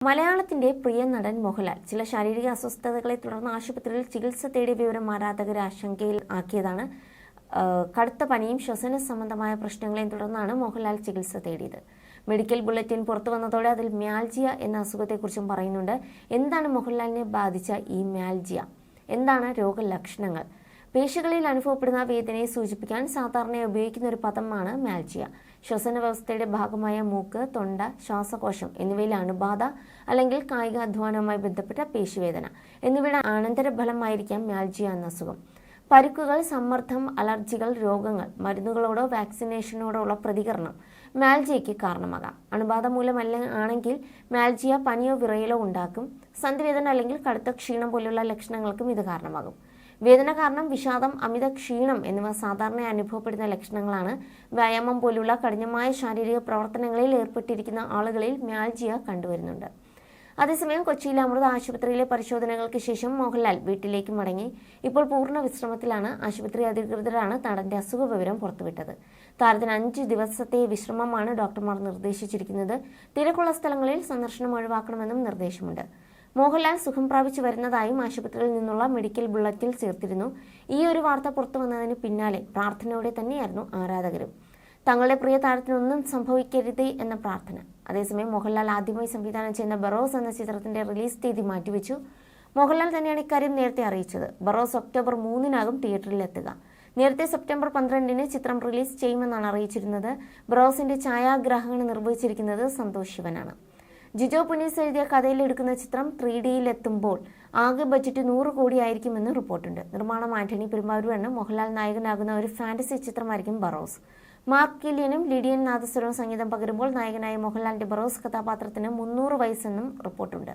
മലയാളത്തിന്റെ പ്രിയ നടൻ മോഹൻലാൽ ചില ശാരീരിക അസ്വസ്ഥതകളെ തുടർന്ന് ആശുപത്രിയിൽ ചികിത്സ തേടിയ വിവരം ആരാധകരെ ആശങ്കയിൽ ആക്കിയതാണ്. കടുത്ത പനിയും ശ്വസന സംബന്ധമായ പ്രശ്നങ്ങളെയും തുടർന്നാണ് മോഹൻലാൽ ചികിത്സ തേടിയത്. മെഡിക്കൽ ബുള്ളറ്റിൻ പുറത്തു വന്നതോടെ അതിൽ മ്യാൽജിയ എന്ന അസുഖത്തെക്കുറിച്ചും പറയുന്നുണ്ട്. എന്താണ് മോഹൻലാലിനെ ബാധിച്ച ഈ മ്യാൽജിയ? എന്താണ് രോഗലക്ഷണങ്ങൾ? പേശികളിൽ അനുഭവപ്പെടുന്ന വേദനയെ സൂചിപ്പിക്കാൻ സാധാരണയായി ഉപയോഗിക്കുന്ന ഒരു പദമാണ് മ്യാൽജിയ. ശ്വസന വ്യവസ്ഥയുടെ ഭാഗമായ മൂക്ക്, തൊണ്ട, ശ്വാസകോശം എന്നിവയിലെ അണുബാധ അല്ലെങ്കിൽ കായിക അധ്വാനവുമായി ബന്ധപ്പെട്ട പേശിവേദന എന്നിവയുടെ അനന്തരഫലമായിരിക്കാം മ്യാൽജിയ എന്ന അസുഖം. പരുക്കുകൾ, സമ്മർദ്ദം, അലർജികൾ, രോഗങ്ങൾ, മരുന്നുകളോടോ വാക്സിനേഷനോടോ ഉള്ള പ്രതികരണം മ്യാൽജിയയ്ക്ക് കാരണമാകാം. അണുബാധ മൂലമല്ലെങ്കിൽ മ്യാൽജിയ പനിയോ വിറയലോ ഉണ്ടാക്കും. സന്ധിവേദന അല്ലെങ്കിൽ കടുത്ത ക്ഷീണം പോലുള്ള ലക്ഷണങ്ങൾക്കും ഇത് കാരണമാകും. വേദന കാരണം വിഷാദം, അമിത ക്ഷീണം എന്നിവ സാധാരണയായി അനുഭവപ്പെടുന്ന ലക്ഷണങ്ങളാണ്. വ്യായാമം പോലുള്ള കഠിനമായ ശാരീരിക പ്രവർത്തനങ്ങളിൽ ഏർപ്പെട്ടിരിക്കുന്ന ആളുകളിൽ മ്യാൽജിയ കണ്ടുവരുന്നുണ്ട്. അതേസമയം കൊച്ചിയിലെ അമൃത ആശുപത്രിയിലെ പരിശോധനകൾക്ക് ശേഷം മോഹൻലാൽ വീട്ടിലേക്ക് മടങ്ങി. ഇപ്പോൾ പൂർണ്ണ വിശ്രമത്തിലാണ്. ആശുപത്രി അധികൃതരാണ് നടന്റെ അസുഖ വിവരം പുറത്തുവിട്ടത്. താരത്തിന് 5 ദിവസത്തെ വിശ്രമമാണ് ഡോക്ടർമാർ നിർദ്ദേശിച്ചിരിക്കുന്നത്. തിരക്കുള്ള സ്ഥലങ്ങളിൽ സന്ദർശനം ഒഴിവാക്കണമെന്നും നിർദ്ദേശമുണ്ട്. മോഹൻലാൽ സുഖം പ്രാപിച്ചു വരുന്നതായും ആശുപത്രിയിൽ നിന്നുള്ള മെഡിക്കൽ ബുള്ളറ്റിൽ ചേർത്തിരുന്നു. ഈ ഒരു വാർത്ത പുറത്തു വന്നതിന് പിന്നാലെ പ്രാർത്ഥനയോടെ തന്നെയായിരുന്നു ആരാധകരും. തങ്ങളുടെ പ്രിയ താരത്തിനൊന്നും സംഭവിക്കരുതേ എന്ന പ്രാർത്ഥന. അതേസമയം മോഹൻലാൽ ആദ്യമായി സംവിധാനം ചെയ്യുന്ന ബറോസ് എന്ന ചിത്രത്തിന്റെ റിലീസ് തീയതി മാറ്റിവെച്ചു. മോഹൻലാൽ തന്നെയാണ് ഇക്കാര്യം നേരത്തെ അറിയിച്ചത്. ബറോസ് ഒക്ടോബർ 3-നാകും തിയേറ്ററിൽ എത്തുക. നേരത്തെ സെപ്റ്റംബർ 12-ന് ചിത്രം റിലീസ് ചെയ്യുമെന്നാണ് അറിയിച്ചിരുന്നത്. ബറോസിന്റെ ഛായാഗ്രാഹകനെ നിർവഹിച്ചിരിക്കുന്നത് സന്തോഷ് ശിവനാണ്. ജിജോ പുനീസ് എഴുതിയ കഥയിൽ എടുക്കുന്ന ചിത്രം 3Dയിൽ എത്തുമ്പോൾ ആകെ ബജറ്റ് 100 കോടിയായിരിക്കുമെന്ന് റിപ്പോർട്ടുണ്ട്. നിർമ്മാണം ആന്റണി പെരുമ്പാവൂരാണ്. മോഹൻലാൽ നായകനാകുന്ന ഒരു ഫാന്റസി ചിത്രമായിരിക്കും ബറോസ്. മാർക്ക് കില്ലിയനും ലിഡിയൻ നാദസ്വരവും സംഗീതം പകരുമ്പോൾ നായകനായ മോഹൻലാലിന്റെ ബറോസ് കഥാപാത്രത്തിന് 300 വയസ്സെന്നും റിപ്പോർട്ടുണ്ട്.